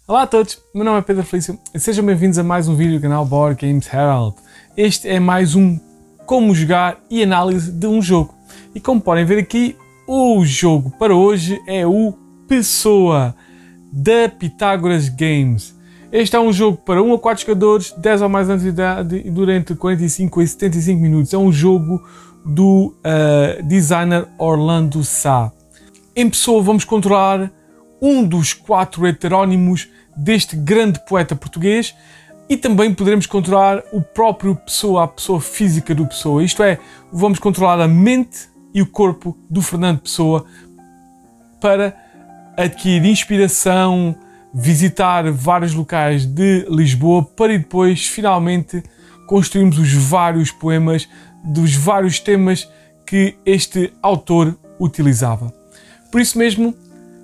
Olá a todos, meu nome é Pedro Felício e sejam bem-vindos a mais um vídeo do canal Board Games Herald. Este é mais um como jogar e análise de um jogo. E como podem ver aqui, o jogo para hoje é o Pessoa, da Pythagoras Games. Este é um jogo para 1 a 4 jogadores, 10 ou mais anos de idade e durante 45 a 75 minutos. É um jogo do designer Orlando Sá. Em Pessoa vamos controlar um dos 4 heterónimos deste grande poeta português e também poderemos controlar o próprio Pessoa, a pessoa física do Pessoa. Isto é, vamos controlar a mente e o corpo do Fernando Pessoa para adquirir inspiração, visitar vários locais de Lisboa para depois finalmente construirmos os vários poemas dos vários temas que este autor utilizava. Por isso mesmo,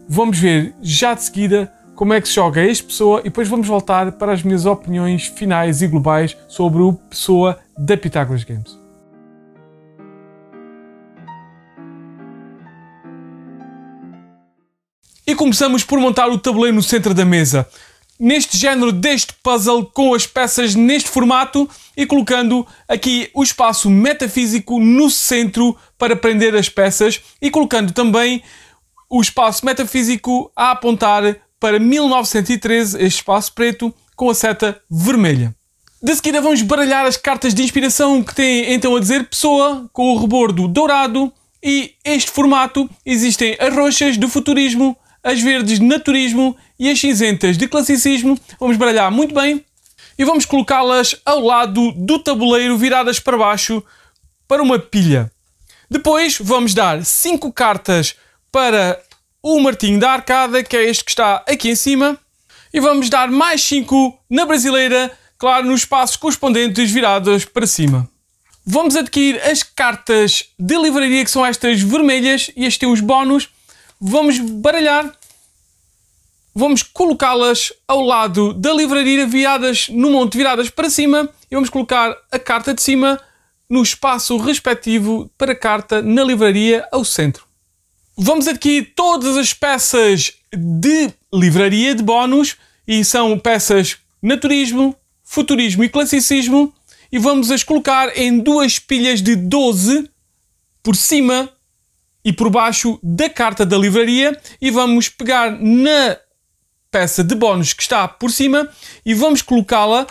vamos ver já de seguida como é que se joga este Pessoa e depois vamos voltar para as minhas opiniões finais e globais sobre o Pessoa da Pythagoras Games. E começamos por montar o tabuleiro no centro da mesa, neste género deste puzzle com as peças neste formato e colocando aqui o espaço metafísico no centro para prender as peças e colocando também o espaço metafísico a apontar para 1913, este espaço preto com a seta vermelha. De seguida vamos baralhar as cartas de inspiração que têm então a dizer Pessoa com o rebordo dourado e este formato. Existem as roxas de futurismo, as verdes de naturismo e as cinzentas de classicismo. Vamos baralhar muito bem e vamos colocá-las ao lado do tabuleiro viradas para baixo para uma pilha. Depois vamos dar 5 cartas para o martinho da arcada, que é este que está aqui em cima, e vamos dar mais 5 na brasileira, claro, nos espaços correspondentes virados para cima. Vamos adquirir as cartas de livraria, que são estas vermelhas, e este tem os bónus. Vamos baralhar, vamos colocá-las ao lado da livraria, viradas no monte, viradas para cima, e vamos colocar a carta de cima no espaço respectivo para a carta na livraria ao centro. Vamos adquirir todas as peças de livraria de bónus, e são peças naturismo, futurismo e classicismo, e vamos as colocar em 2 pilhas de 12 por cima e por baixo da carta da livraria, e vamos pegar na peça de bónus que está por cima e vamos colocá-la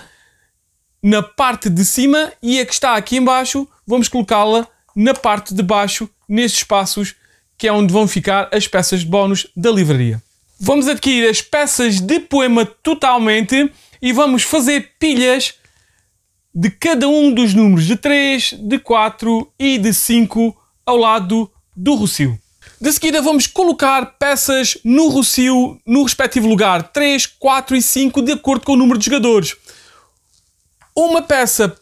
na parte de cima, e a que está aqui em baixo vamos colocá-la na parte de baixo, nestes espaços que é onde vão ficar as peças de bónus da livraria. Vamos adquirir as peças de poema totalmente e vamos fazer pilhas de cada um dos números de 3, de 4 e de 5 ao lado do rocio. De seguida vamos colocar peças no rocio no respectivo lugar, 3, 4 e 5, de acordo com o número de jogadores. Uma peça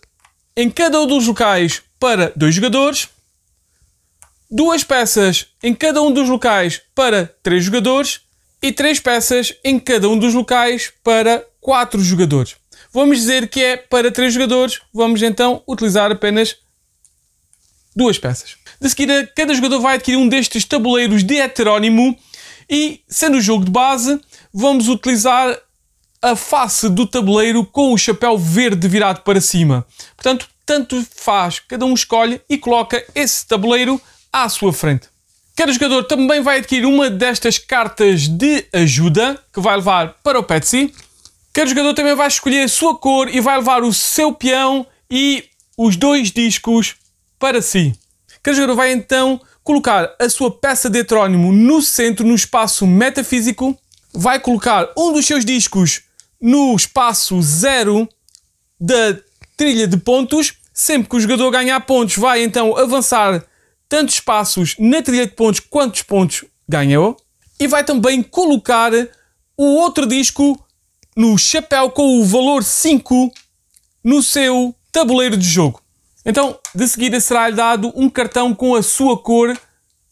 em cada um dos locais para 2 jogadores, 2 peças em cada um dos locais para 3 jogadores e 3 peças em cada um dos locais para 4 jogadores. Vamos dizer que é para 3 jogadores, vamos então utilizar apenas 2 peças. De seguida, cada jogador vai adquirir um destes tabuleiros de heterónimo e, sendo o jogo de base, vamos utilizar a face do tabuleiro com o chapéu verde virado para cima. Portanto, tanto faz, cada um escolhe e coloca esse tabuleiro à sua frente. Cada jogador também vai adquirir uma destas cartas de ajuda que vai levar para o pé de si. Cada jogador também vai escolher a sua cor e vai levar o seu peão e os 2 discos para si. Cada jogador vai então colocar a sua peça de heterónimo no centro, no espaço metafísico. Vai colocar um dos seus discos no espaço 0 da trilha de pontos. Sempre que o jogador ganhar pontos, vai então avançar tantos espaços na trilha de pontos quantos pontos ganhou. E vai também colocar o outro disco no chapéu com o valor 5 no seu tabuleiro de jogo. Então, de seguida será-lhe dado um cartão com a sua cor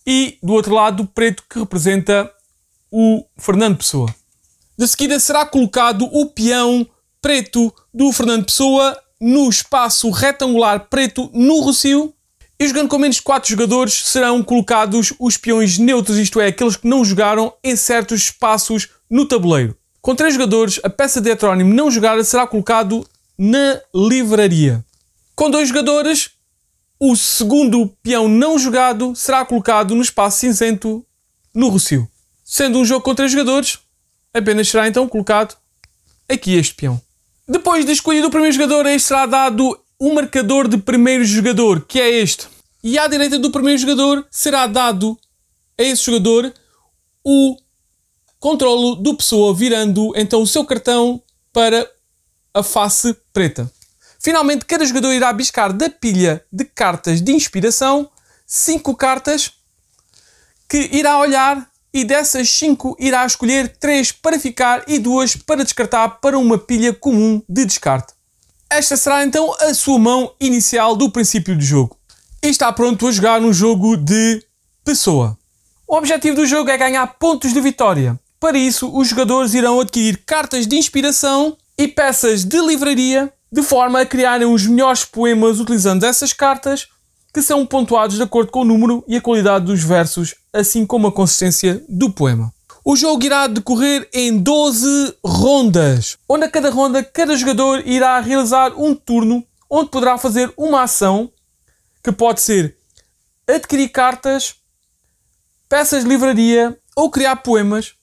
e do outro lado preto, que representa o Fernando Pessoa. De seguida será colocado o peão preto do Fernando Pessoa no espaço retangular preto no rocio. E jogando com menos de 4 jogadores serão colocados os peões neutros, isto é, aqueles que não jogaram, em certos espaços no tabuleiro. Com 3 jogadores, a peça de heterónimo não jogada será colocado na livraria. Com 2 jogadores, o segundo peão não jogado será colocado no espaço cinzento no rocio. Sendo um jogo com 3 jogadores, apenas será então colocado aqui este peão. Depois de escolhido o primeiro jogador, este será dado um marcador de primeiro jogador, que é este. E à direita do primeiro jogador será dado a esse jogador o controlo do pessoa, virando então o seu cartão para a face preta. Finalmente, cada jogador irá biscar da pilha de cartas de inspiração 5 cartas que irá olhar, e dessas 5 irá escolher 3 para ficar e 2 para descartar para uma pilha comum de descarte. Esta será então a sua mão inicial do princípio do jogo. E está pronto a jogar um jogo de pessoa. O objetivo do jogo é ganhar pontos de vitória. Para isso, os jogadores irão adquirir cartas de inspiração e peças de livraria, de forma a criarem os melhores poemas utilizando essas cartas, que são pontuados de acordo com o número e a qualidade dos versos, assim como a consistência do poema. O jogo irá decorrer em 12 rondas, onde a cada ronda, cada jogador irá realizar um turno, onde poderá fazer uma ação, que pode ser adquirir cartas, peças de livraria ou criar poemas,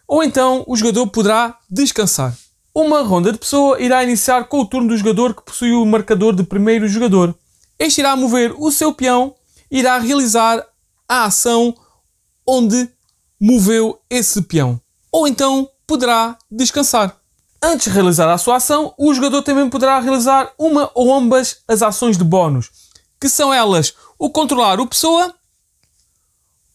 ou então o jogador poderá descansar. Uma ronda de pessoa irá iniciar com o turno do jogador que possui o marcador de primeiro jogador. Este irá mover o seu peão e irá realizar a ação onde moveu esse peão. Ou então poderá descansar. Antes de realizar a sua ação, o jogador também poderá realizar uma ou ambas as ações de bónus, que são elas o controlar o pessoa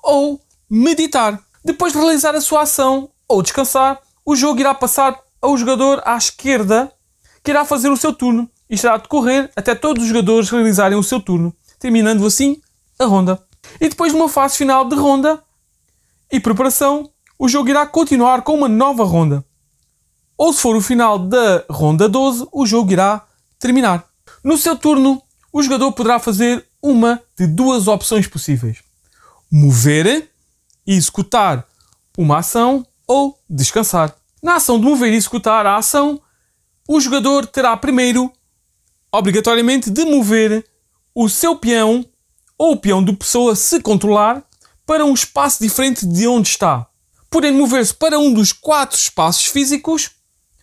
ou meditar. Depois de realizar a sua ação ou descansar, o jogo irá passar ao jogador à esquerda, que irá fazer o seu turno. Isto irá decorrer até todos os jogadores realizarem o seu turno, terminando assim a ronda. E depois de uma fase final de ronda e preparação, o jogo irá continuar com uma nova ronda. Ou se for o final da ronda 12, o jogo irá terminar. No seu turno, o jogador poderá fazer uma de 2 opções possíveis: mover e executar uma ação ou descansar. Na ação de mover e executar a ação, o jogador terá primeiro, obrigatoriamente, de mover o seu peão ou o peão de pessoa, se controlar, para um espaço diferente de onde está, podendo mover-se para um dos 4 espaços físicos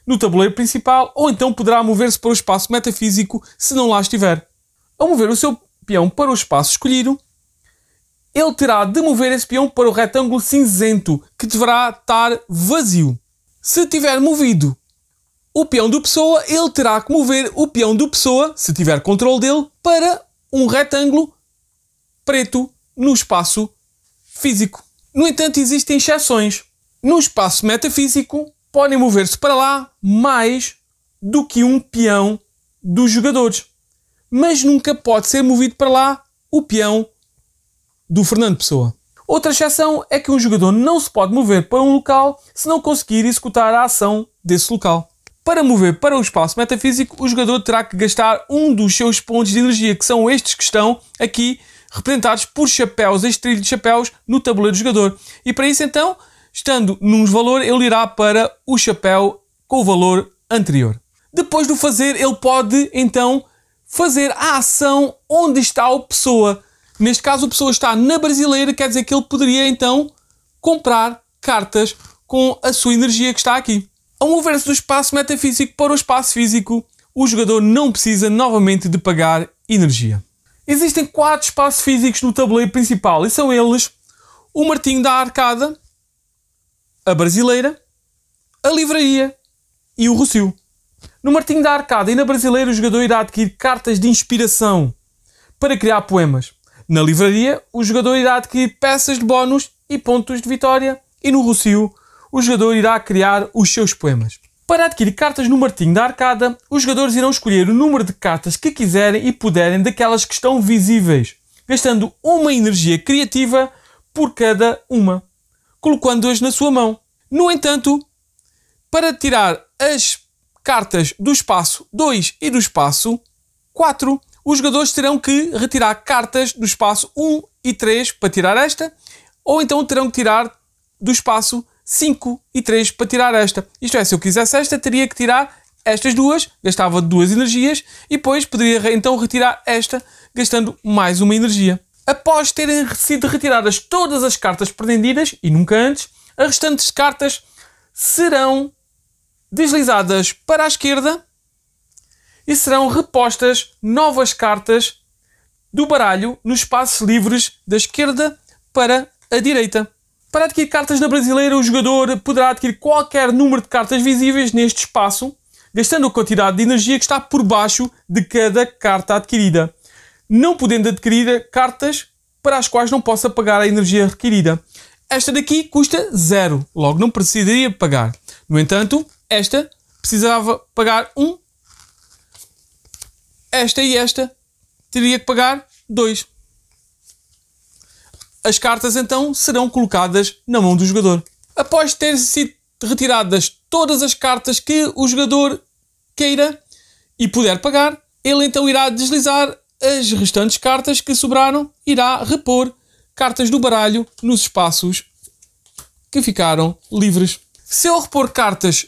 no tabuleiro principal, ou então poderá mover-se para o espaço metafísico se não lá estiver. Ao mover o seu peão para o espaço escolhido, ele terá de mover esse peão para o retângulo cinzento, que deverá estar vazio. Se tiver movido o peão do pessoa, ele terá que mover o peão do pessoa, se tiver controle dele, para um retângulo preto no espaço físico. No entanto, existem exceções. No espaço metafísico, podem mover-se para lá mais do que um peão dos jogadores. Mas nunca pode ser movido para lá o peão do Fernando Pessoa. Outra exceção é que um jogador não se pode mover para um local se não conseguir executar a ação desse local. Para mover para o espaço metafísico, o jogador terá que gastar um dos seus pontos de energia, que são estes que estão aqui representados por chapéus, este trilho de chapéus no tabuleiro do jogador. E para isso então, estando num valor, ele irá para o chapéu com o valor anterior. Depois de o fazer, ele pode então fazer a ação onde está o pessoa. Neste caso, o pessoa está na brasileira, quer dizer que ele poderia então comprar cartas com a sua energia que está aqui. Ao mover-se do espaço metafísico para o espaço físico, o jogador não precisa novamente de pagar energia. Existem 4 espaços físicos no tabuleiro principal e são eles: o Martinho da Arcada, a Brasileira, a Livraria e o Rocio. No Martinho da Arcada e na Brasileira, o jogador irá adquirir cartas de inspiração para criar poemas. Na Livraria, o jogador irá adquirir peças de bónus e pontos de vitória. E no Rocio, o jogador irá criar os seus poemas. Para adquirir cartas no Martinho da Arcada, os jogadores irão escolher o número de cartas que quiserem e puderem daquelas que estão visíveis, gastando uma energia criativa por cada uma, colocando-as na sua mão. No entanto, para tirar as cartas do espaço 2 e do espaço 4, os jogadores terão que retirar cartas do espaço 1 e 3 para tirar esta, ou então terão que tirar do espaço 5 e 3 para tirar esta. Isto é, se eu quisesse esta, teria que tirar estas duas, gastava 2 energias e depois poderia então retirar esta, gastando mais uma energia. Após terem sido retiradas todas as cartas pretendidas, e nunca antes, as restantes cartas serão deslizadas para a esquerda e serão repostas novas cartas do baralho nos espaços livres da esquerda para a direita. Para adquirir cartas na Brasileira, o jogador poderá adquirir qualquer número de cartas visíveis neste espaço, gastando a quantidade de energia que está por baixo de cada carta adquirida, não podendo adquirir cartas para as quais não possa pagar a energia requerida. Esta daqui custa 0, logo não precisaria pagar. No entanto, esta precisava pagar 1. Esta e esta teria que pagar 2. As cartas então serão colocadas na mão do jogador. Após ter sido retiradas todas as cartas que o jogador queira e puder pagar, ele então irá deslizar as restantes cartas que sobraram, irá repor cartas do baralho nos espaços que ficaram livres. Se ao repor cartas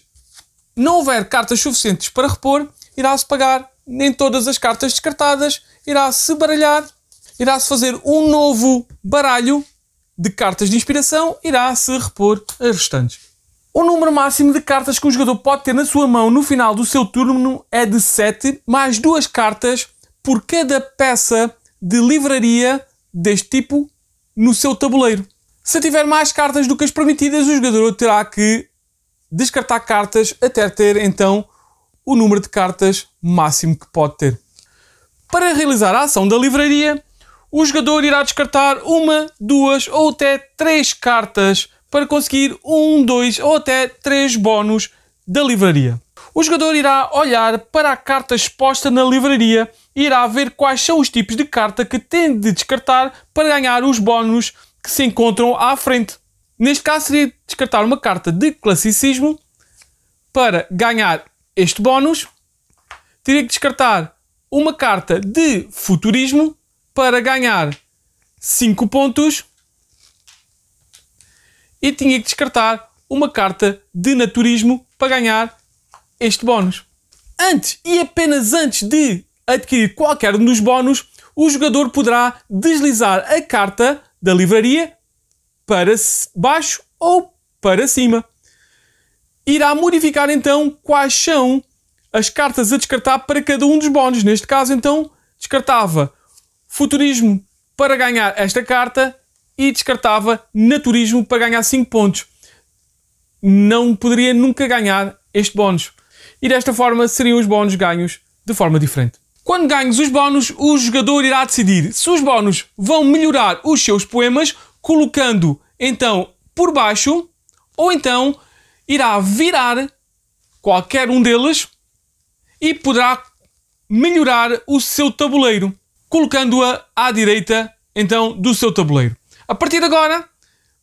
não houver cartas suficientes para repor, irá-se pagar nem todas as cartas descartadas, irá-se baralhar, irá-se fazer um novo baralho de cartas de inspiração, irá-se repor as restantes. O número máximo de cartas que um jogador pode ter na sua mão no final do seu turno é de 7, mais 2 cartas por cada peça de livraria deste tipo no seu tabuleiro. Se tiver mais cartas do que as permitidas, o jogador terá que descartar cartas até ter então o número de cartas máximo que pode ter. Para realizar a ação da livraria, o jogador irá descartar 1, 2 ou até 3 cartas para conseguir 1, 2 ou até 3 bónus da livraria. O jogador irá olhar para a carta exposta na livraria e irá ver quais são os tipos de carta que tem de descartar para ganhar os bónus que se encontram à frente. Neste caso seria descartar uma carta de classicismo para ganhar este bónus. Teria que descartar uma carta de futurismo para ganhar 5 pontos. E tinha que descartar uma carta de naturismo para ganhar este bónus. Antes e apenas antes de adquirir qualquer um dos bónus, o jogador poderá deslizar a carta da livraria para baixo ou para cima. Irá modificar então quais são as cartas a descartar para cada um dos bónus. Neste caso, então, descartava futurismo para ganhar esta carta e descartava naturismo para ganhar 5 pontos. Não poderia nunca ganhar este bónus. E desta forma seriam os bónus ganhos de forma diferente. Quando ganhos os bónus, o jogador irá decidir se os bónus vão melhorar os seus poemas, colocando então por baixo, ou então irá virar qualquer um deles e poderá melhorar o seu tabuleiro, colocando-a à direita então do seu tabuleiro. A partir de agora,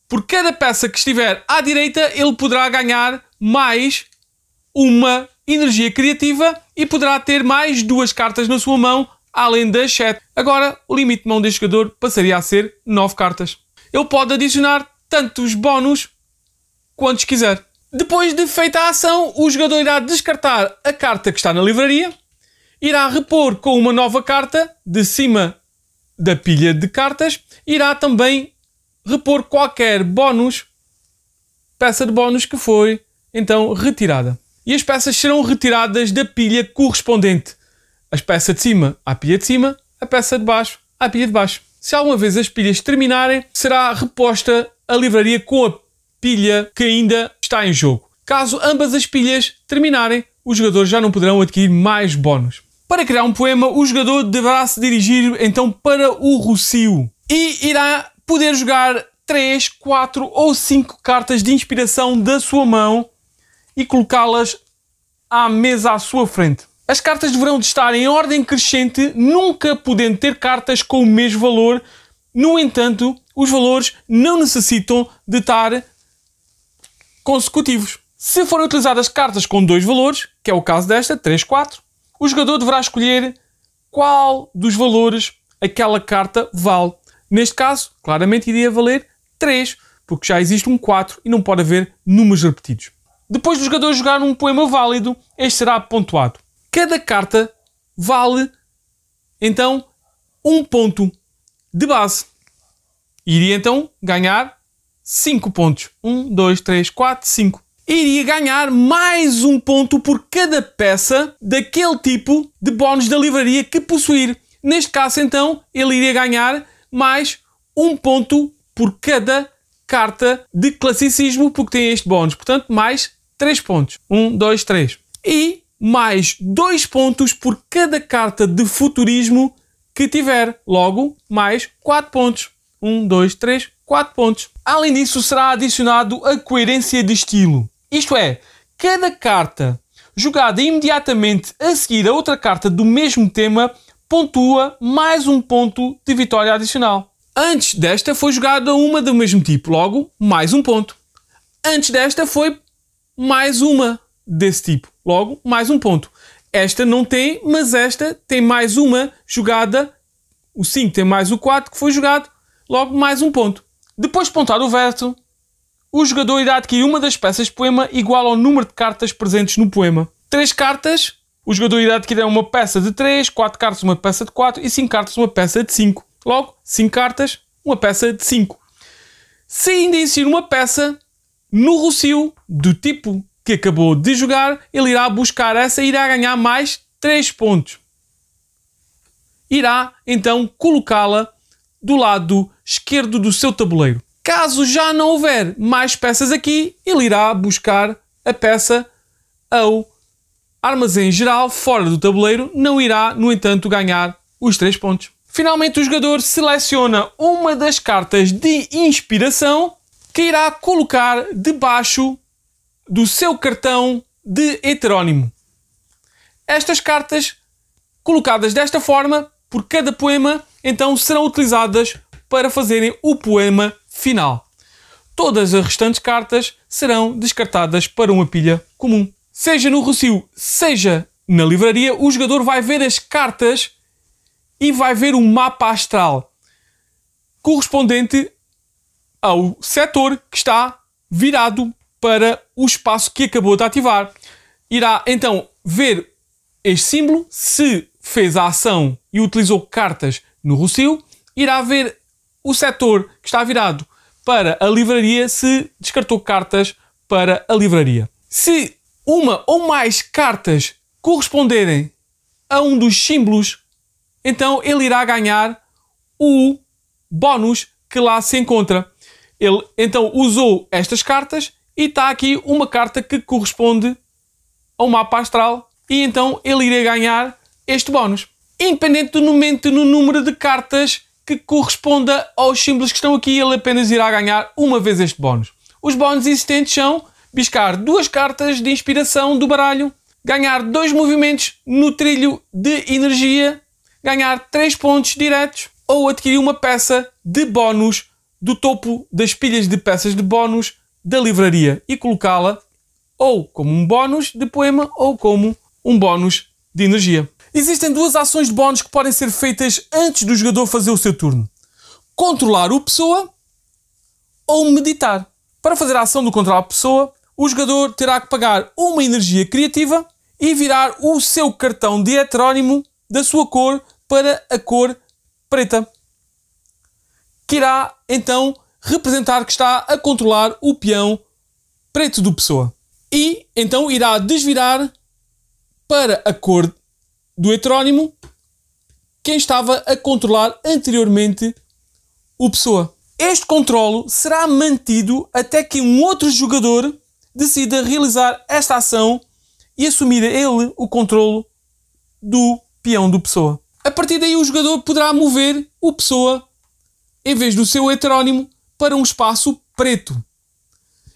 por cada peça que estiver à direita, ele poderá ganhar mais uma energia criativa e poderá ter mais 2 cartas na sua mão, além das 7. Agora, o limite de mão deste jogador passaria a ser 9 cartas. Ele pode adicionar tantos bónus quantos quiser. Depois de feita a ação, o jogador irá descartar a carta que está na livraria, irá repor com uma nova carta de cima da pilha de cartas, irá também repor qualquer bónus, peça de bónus que foi então retirada. E as peças serão retiradas da pilha correspondente. As peças de cima à pilha de cima, a peça de baixo à pilha de baixo. Se alguma vez as pilhas terminarem, será reposta a livraria com a pilha que ainda está em jogo. Caso ambas as pilhas terminarem, os jogadores já não poderão adquirir mais bónus. Para criar um poema, o jogador deverá se dirigir então para o Rocio e irá poder jogar 3, 4 ou 5 cartas de inspiração da sua mão e colocá-las à mesa à sua frente. As cartas deverão estar em ordem crescente, nunca podendo ter cartas com o mesmo valor. No entanto, os valores não necessitam de estar consecutivos. Se forem utilizadas cartas com 2 valores, que é o caso desta, 3, 4, o jogador deverá escolher qual dos valores aquela carta vale. Neste caso, claramente iria valer 3, porque já existe um 4 e não pode haver números repetidos. Depois do jogador jogar um poema válido, este será pontuado. Cada carta vale, então, 1 ponto de base. Iria, então, ganhar 5 pontos. 1, 2, 3, 4, 5. Iria ganhar mais 1 ponto por cada peça daquele tipo de bónus da livraria que possuir. Neste caso, então, ele iria ganhar mais 1 ponto por cada carta de classicismo, porque tem este bónus. Portanto, mais 3 pontos. 1, 2, 3. E mais 2 pontos por cada carta de futurismo que tiver. Logo, mais 4 pontos. 1, 2, 3, 4 pontos. Além disso, será adicionado a coerência de estilo. Isto é, cada carta jogada imediatamente a seguir a outra carta do mesmo tema pontua mais 1 ponto de vitória adicional. Antes desta foi jogada uma do mesmo tipo, logo mais 1 ponto. Antes desta foi mais uma desse tipo, logo mais 1 ponto. Esta não tem, mas esta tem mais uma jogada. O 5 tem mais o 4 que foi jogado, logo mais 1 ponto. Depois de pontuar o verso, o jogador irá adquirir uma das peças de poema igual ao número de cartas presentes no poema. 3 cartas, o jogador irá adquirir uma peça de 3, 4 cartas, uma peça de 4 e 5 cartas, uma peça de 5. Logo, 5 cartas, uma peça de 5. Se ainda insistir uma peça no rocio do tipo que acabou de jogar, ele irá buscar essa e irá ganhar mais 3 pontos. Irá, então, colocá-la do lado esquerdo do seu tabuleiro. Caso já não houver mais peças aqui, ele irá buscar a peça ao armazém geral fora do tabuleiro. Não irá, no entanto, ganhar os 3 pontos. Finalmente, o jogador seleciona uma das cartas de inspiração que irá colocar debaixo do seu cartão de heterónimo. Estas cartas, colocadas desta forma, por cada poema, então serão utilizadas para fazerem o poema final. Todas as restantes cartas serão descartadas para uma pilha comum. Seja no rocio, seja na livraria, o jogador vai ver as cartas e vai ver um mapa astral correspondente ao setor que está virado para o espaço que acabou de ativar. Irá então ver este símbolo, se fez a ação e utilizou cartas no rocio. Irá ver o setor que está virado para a livraria, se descartou cartas para a livraria. Se uma ou mais cartas corresponderem a um dos símbolos, então ele irá ganhar o bónus que lá se encontra. Ele então usou estas cartas e está aqui uma carta que corresponde ao mapa astral e então ele irá ganhar este bónus. Independentemente do número de cartas que corresponda aos símbolos que estão aqui, ele apenas irá ganhar uma vez este bónus. Os bónus existentes são biscar 2 cartas de inspiração do baralho, ganhar 2 movimentos no trilho de energia, ganhar 3 pontos diretos ou adquirir uma peça de bónus do topo das pilhas de peças de bónus da livraria e colocá-la ou como um bónus de poema ou como um bónus de energia. Existem 2 ações de bónus que podem ser feitas antes do jogador fazer o seu turno. Controlar o pessoa ou meditar. Para fazer a ação do controlar a pessoa, o jogador terá que pagar uma energia criativa e virar o seu cartão de heterónimo da sua cor para a cor preta, que irá então representar que está a controlar o peão preto do pessoa. E então irá desvirar para a cor do heterónimo quem estava a controlar anteriormente o pessoa. Este controlo será mantido até que um outro jogador decida realizar esta ação e assumir ele o controlo do peão do pessoa. A partir daí o jogador poderá mover o pessoa em vez do seu heterónimo para um espaço preto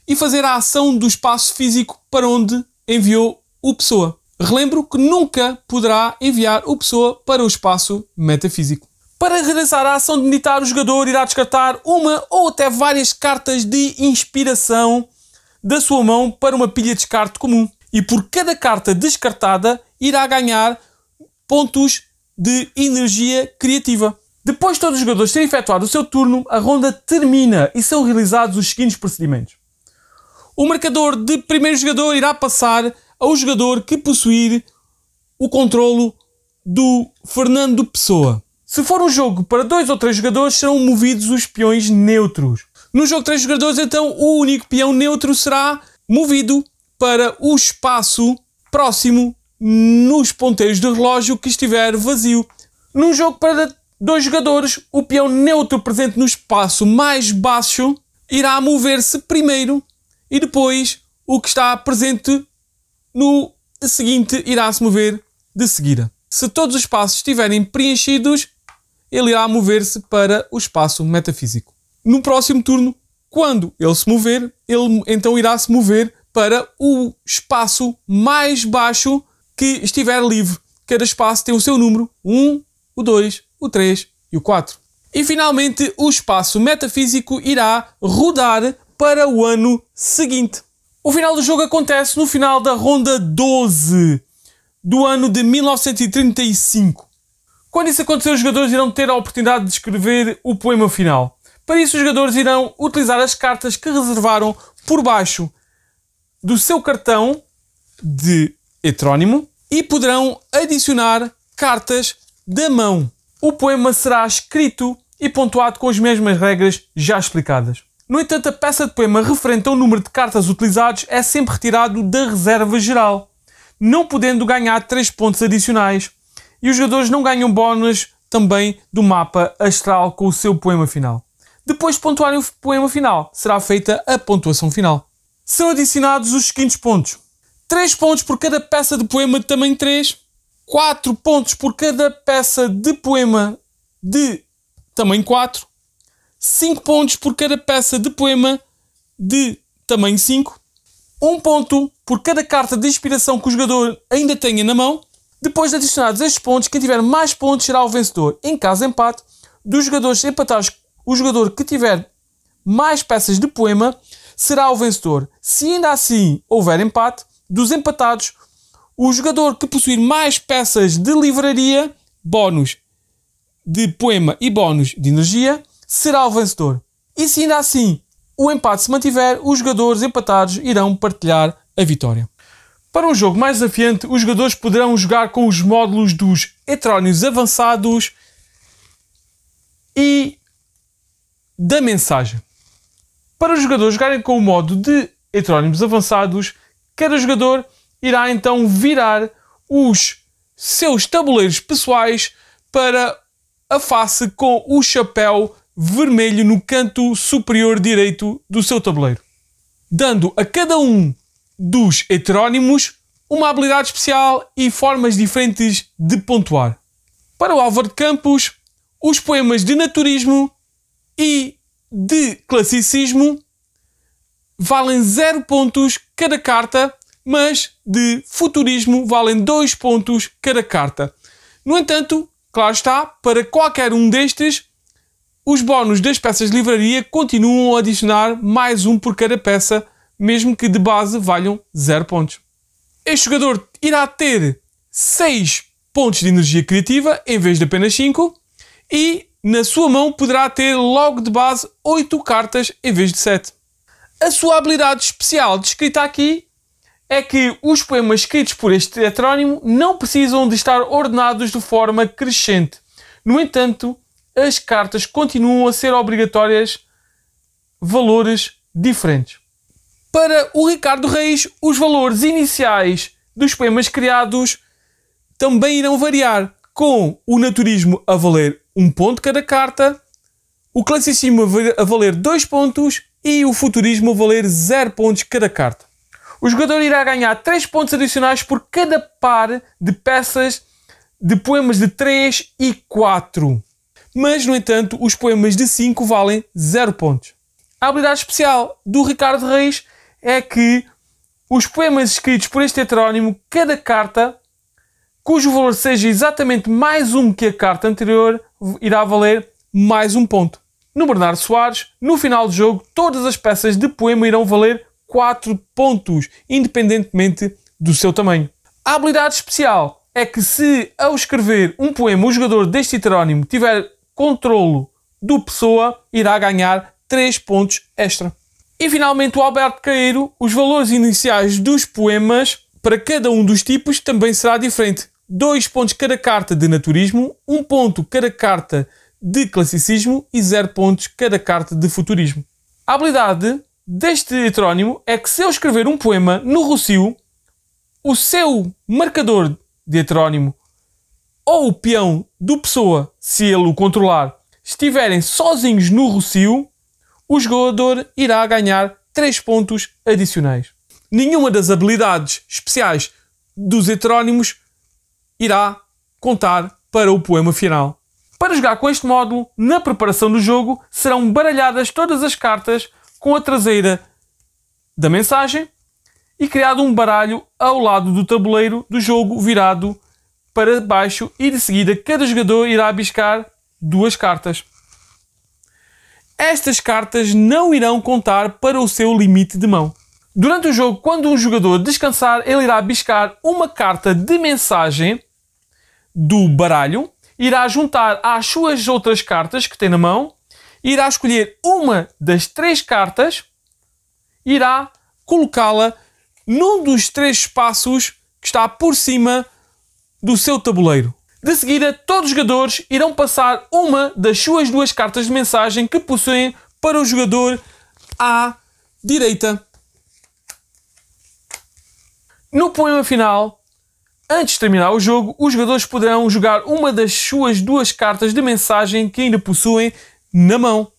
e fazer a ação do espaço físico para onde enviou o pessoa. Relembro que nunca poderá enviar o pessoa para o espaço metafísico. Para realizar a ação de meditar, o jogador irá descartar uma ou até várias cartas de inspiração da sua mão para uma pilha de descarte comum. E por cada carta descartada, irá ganhar pontos de energia criativa. Depois de todos os jogadores terem efetuado o seu turno, a ronda termina e são realizados os seguintes procedimentos. O marcador de primeiro jogador irá passar ao jogador que possuir o controlo do Fernando Pessoa. Se for um jogo para 2 ou 3 jogadores, serão movidos os peões neutros. No jogo de 3 jogadores, então, o único peão neutro será movido para o espaço próximo nos ponteiros do relógio que estiver vazio. Num jogo para 2 jogadores, o peão neutro presente no espaço mais baixo irá mover-se primeiro e depois o que está presente no seguinte irá se mover de seguida. Se todos os espaços estiverem preenchidos, ele irá mover-se para o espaço metafísico. No próximo turno, quando ele se mover, ele então irá se mover para o espaço mais baixo que estiver livre. Cada espaço tem o seu número, 1, o 2, o 3 e o 4. E finalmente o espaço metafísico irá rodar para o ano seguinte. O final do jogo acontece no final da ronda 12 do ano de 1935. Quando isso acontecer, os jogadores irão ter a oportunidade de escrever o poema final. Para isso, os jogadores irão utilizar as cartas que reservaram por baixo do seu cartão de heterónimo e poderão adicionar cartas da mão. O poema será escrito e pontuado com as mesmas regras já explicadas. No entanto, a peça de poema referente ao número de cartas utilizados é sempre retirado da reserva geral, não podendo ganhar 3 pontos adicionais. E os jogadores não ganham bónus também do mapa astral com o seu poema final. Depois de pontuarem o poema final, será feita a pontuação final. São adicionados os seguintes pontos. 3 pontos por cada peça de poema de tamanho 3, 4 pontos por cada peça de poema de tamanho 4, 5 pontos por cada peça de poema de tamanho 5, 1 ponto por cada carta de inspiração que o jogador ainda tenha na mão. Depois de adicionados estes pontos, quem tiver mais pontos será o vencedor. Em caso de empate, dos jogadores empatados, o jogador que tiver mais peças de poema será o vencedor. Se ainda assim houver empate, dos empatados, o jogador que possuir mais peças de livraria, bónus de poema e bónus de energia, será o vencedor. E se ainda assim o empate se mantiver, os jogadores empatados irão partilhar a vitória. Para um jogo mais desafiante, os jogadores poderão jogar com os módulos dos heterónimos avançados e da mensagem. Para os jogadores jogarem com o modo de heterónimos avançados, cada jogador irá então virar os seus tabuleiros pessoais para a face com o chapéu vermelho no canto superior direito do seu tabuleiro, dando a cada um dos heterónimos uma habilidade especial e formas diferentes de pontuar. Para o Álvaro de Campos, os poemas de naturismo e de classicismo valem 0 pontos cada carta, mas de futurismo valem 2 pontos cada carta. No entanto, claro está, para qualquer um destes, os bónus das peças de livraria continuam a adicionar mais 1 por cada peça, mesmo que de base valham 0 pontos. Este jogador irá ter 6 pontos de energia criativa em vez de apenas 5 e na sua mão poderá ter logo de base 8 cartas em vez de 7. A sua habilidade especial descrita aqui é que os poemas escritos por este heterónimo não precisam de estar ordenados de forma crescente. No entanto, as cartas continuam a ser obrigatórias valores diferentes. Para o Ricardo Reis, os valores iniciais dos poemas criados também irão variar, com o naturismo a valer 1 ponto cada carta, o classicismo a valer 2 pontos e o futurismo a valer 0 pontos cada carta. O jogador irá ganhar 3 pontos adicionais por cada par de peças de poemas de 3 e 4. Mas, no entanto, os poemas de 5 valem 0 pontos. A habilidade especial do Ricardo Reis é que os poemas escritos por este heterónimo, cada carta, cujo valor seja exatamente mais 1 que a carta anterior, irá valer mais 1 ponto. No Bernardo Soares, no final do jogo, todas as peças de poema irão valer 4 pontos, independentemente do seu tamanho. A habilidade especial é que se, ao escrever um poema, o jogador deste heterónimo tiver controlo do Pessoa, irá ganhar 3 pontos extra. E finalmente o Alberto Caeiro, os valores iniciais dos poemas para cada um dos tipos também será diferente. 2 pontos cada carta de naturismo, 1 ponto cada carta de classicismo e 0 pontos cada carta de futurismo. A habilidade deste heterónimo é que se eu escrever um poema no Rossio, o seu marcador de heterónimo ou o peão do Pessoa, se ele o controlar, estiverem sozinhos no Rossio, o jogador irá ganhar 3 pontos adicionais. Nenhuma das habilidades especiais dos heterónimos irá contar para o poema final. Para jogar com este módulo, na preparação do jogo, serão baralhadas todas as cartas com a traseira da mensagem e criado um baralho ao lado do tabuleiro do jogo virado para baixo e de seguida cada jogador irá biscar 2 cartas. Estas cartas não irão contar para o seu limite de mão. Durante o jogo, quando um jogador descansar, ele irá biscar uma carta de mensagem do baralho, irá juntar às suas outras cartas que tem na mão, irá escolher uma das 3 cartas, irá colocá-la num dos 3 espaços que está por cima do seu tabuleiro. De seguida, todos os jogadores irão passar uma das suas 2 cartas de mensagem que possuem para o jogador à direita. No poema final, antes de terminar o jogo, os jogadores poderão jogar uma das suas 2 cartas de mensagem que ainda possuem na mão.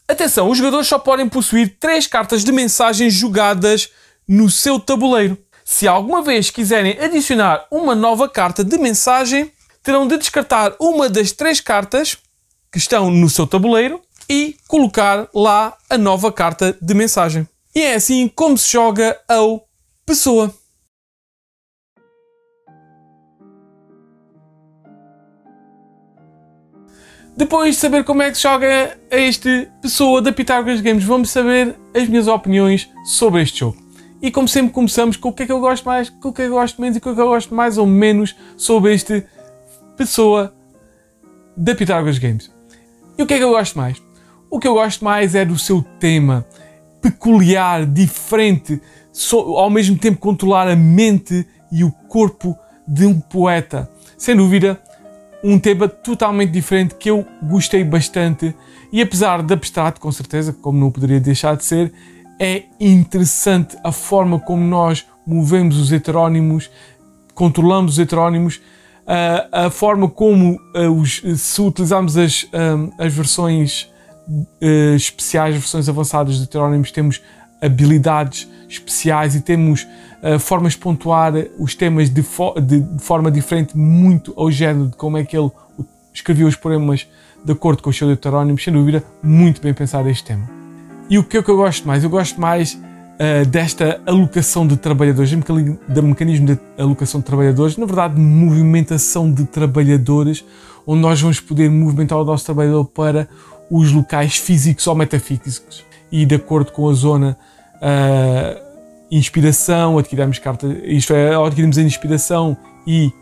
Atenção, os jogadores só podem possuir 3 cartas de mensagem jogadas no seu tabuleiro. Se alguma vez quiserem adicionar uma nova carta de mensagem, terão de descartar uma das 3 cartas que estão no seu tabuleiro e colocar lá a nova carta de mensagem. E é assim como se joga ao Pessoa. Depois de saber como é que se joga a este Pessoa da Pitágoras Games, vamos saber as minhas opiniões sobre este jogo. E como sempre começamos com o que é que eu gosto mais, com o que é que eu gosto menos e com o que eu gosto mais ou menos sobre este Pessoa da Pitágoras Games. E o que é que eu gosto mais? O que eu gosto mais é do seu tema peculiar, diferente, ao mesmo tempo controlar a mente e o corpo de um poeta. Sem dúvida, um tema totalmente diferente que eu gostei bastante e apesar de abstrato, com certeza, como não poderia deixar de ser, é interessante a forma como nós movemos os heterónimos, controlamos os heterónimos, a forma como se utilizamos as versões especiais, as versões avançadas de heterónimos, temos habilidades especiais e temos formas de pontuar os temas de forma diferente, muito ao género de como é que ele escrevia os poemas de acordo com os seus heterónimos. Sem dúvida, muito bem pensado este tema. E o que é que eu gosto mais? Eu gosto mais desta alocação de trabalhadores, do mecanismo de alocação de trabalhadores, na verdade, movimentação de trabalhadores, onde nós vamos poder movimentar o nosso trabalhador para os locais físicos ou metafísicos. E de acordo com a zona inspiração, adquirimos cartas, isto é, adquirimos a inspiração e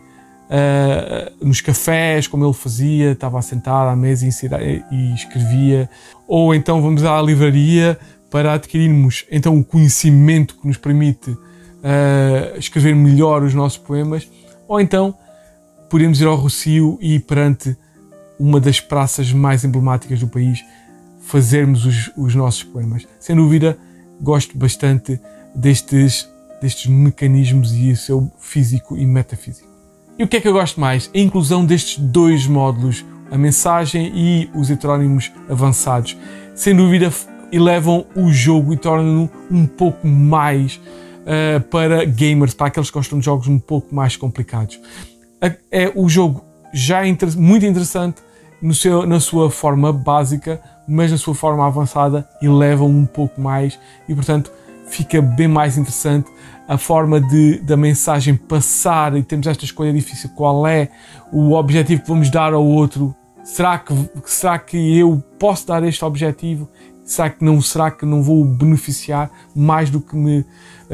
nos cafés, como ele fazia, estava sentado à mesa e escrevia, ou então vamos à livraria para adquirirmos então o conhecimento que nos permite escrever melhor os nossos poemas, ou então podemos ir ao Rossio e perante uma das praças mais emblemáticas do país fazermos os nossos poemas. Sem dúvida, gosto bastante destes mecanismos e o seu físico e metafísico. E o que é que eu gosto mais? A inclusão destes 2 módulos, a mensagem e os heterónimos avançados. Sem dúvida, elevam o jogo e tornam-no um pouco mais para gamers, para aqueles que gostam de jogos um pouco mais complicados. É o jogo já muito interessante na sua forma básica, mas na sua forma avançada elevam um pouco mais e, portanto, fica bem mais interessante a forma da mensagem passar e temos esta escolha difícil. Qual é o objetivo que vamos dar ao outro? Será que eu posso dar este objetivo? Será que não vou beneficiar mais do que me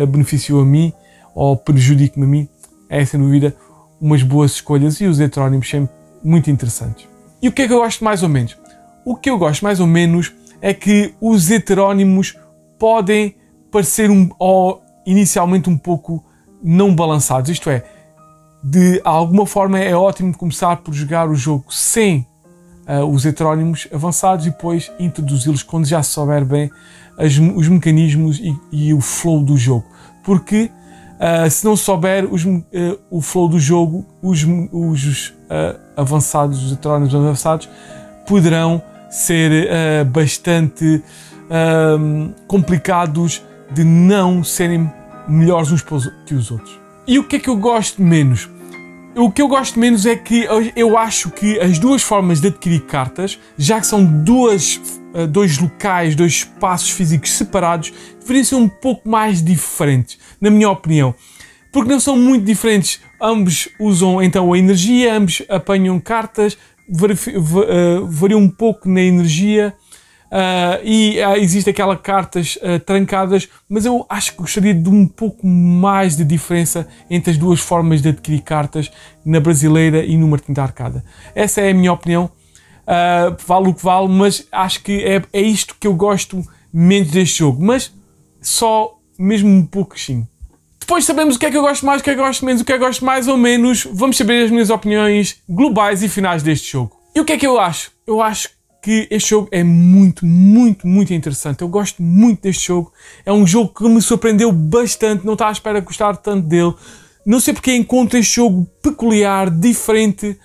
beneficiou a mim ou prejudica-me a mim? É, sem dúvida, umas boas escolhas e os heterónimos sempre muito interessantes. E o que é que eu gosto mais ou menos? O que eu gosto mais ou menos é que os heterónimos podem parecer inicialmente um pouco não balançados. Isto é, de alguma forma é ótimo começar por jogar o jogo sem os heterónimos avançados e depois introduzi-los quando já se souber bem os mecanismos e o flow do jogo. Porque se não souber o flow do jogo, os avançados, os heterónimos avançados, poderão ser bastante complicados de não serem melhores uns que os outros. E o que é que eu gosto menos? O que eu gosto menos é que eu acho que as duas formas de adquirir cartas, já que são dois locais, dois espaços físicos separados, deveriam ser um pouco mais diferentes, na minha opinião. Porque não são muito diferentes. Ambos usam então a energia, ambos apanham cartas, variam um pouco na energia e existe aquelas cartas trancadas, mas eu acho que gostaria de um pouco mais de diferença entre as duas formas de adquirir cartas, na brasileira e no Martim da Arcada. Essa é a minha opinião, vale o que vale, mas acho que é isto que eu gosto menos deste jogo, mas só mesmo um pouquinho. Depois sabemos o que é que eu gosto mais, o que é que eu gosto menos, o que é que eu gosto mais ou menos. Vamos saber as minhas opiniões globais e finais deste jogo. E o que é que eu acho? Eu acho que este jogo é muito interessante. Eu gosto muito deste jogo. É um jogo que me surpreendeu bastante. Não estava à espera de gostar tanto dele. Não sei porque encontro este jogo peculiar, diferente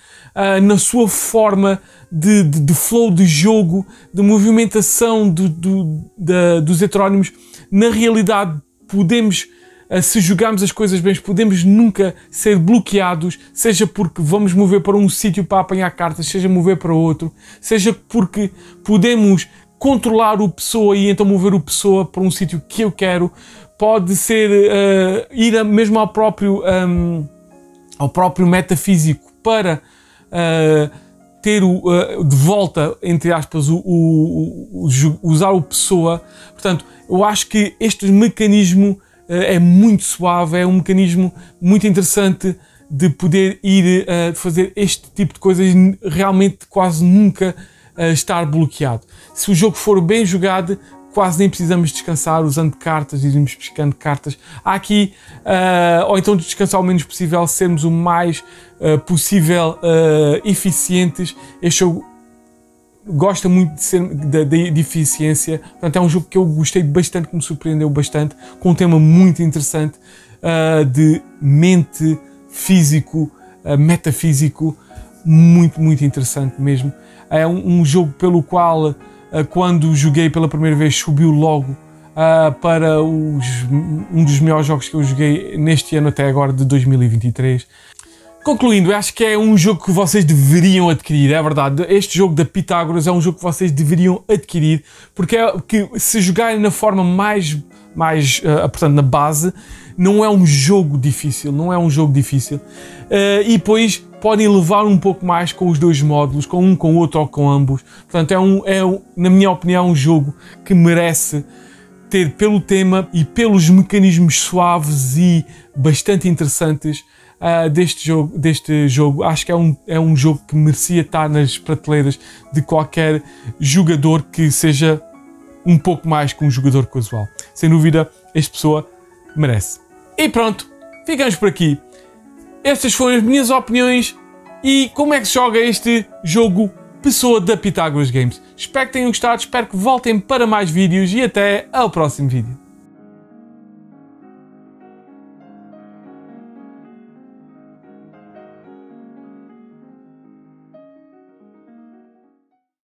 na sua forma de flow de jogo, de movimentação dos heterónimos. Na realidade, se jogarmos as coisas bem, podemos nunca ser bloqueados, seja porque vamos mover para um sítio para apanhar cartas, seja mover para outro, seja porque podemos controlar o pessoa e então mover o pessoa para um sítio que eu quero. Pode ser ir mesmo ao próprio metafísico para ter de volta, entre aspas, usar o pessoa. Portanto, eu acho que este mecanismo é muito suave, é um mecanismo muito interessante de poder ir fazer este tipo de coisas e realmente quase nunca estar bloqueado. Se o jogo for bem jogado, quase nem precisamos descansar usando cartas, irmos pescando cartas. Há aqui, ou então descansar o menos possível, sermos o mais possível eficientes. Este jogo gosta muito de eficiência, portanto é um jogo que eu gostei bastante, que me surpreendeu bastante, com um tema muito interessante de mente, físico, metafísico, muito interessante mesmo. É um jogo pelo qual, quando joguei pela primeira vez, subiu logo para um dos melhores jogos que eu joguei neste ano até agora, de 2023. Concluindo, eu acho que é um jogo que vocês deveriam adquirir, é verdade. Este jogo da Pitágoras é um jogo que vocês deveriam adquirir, porque é que se jogarem na forma portanto, na base, não é um jogo difícil, e depois podem levar um pouco mais com os dois módulos, com um, com o outro ou com ambos. Portanto, na minha opinião, um jogo que merece ter, pelo tema e pelos mecanismos suaves e bastante interessantes deste jogo. Acho que é um jogo que merecia estar nas prateleiras de qualquer jogador que seja um pouco mais que um jogador casual. Sem dúvida, esta pessoa merece. E pronto, ficamos por aqui. Estas foram as minhas opiniões e como é que se joga este jogo Pessoa da Pitágoras Games. Espero que tenham gostado, espero que voltem para mais vídeos e até ao próximo vídeo.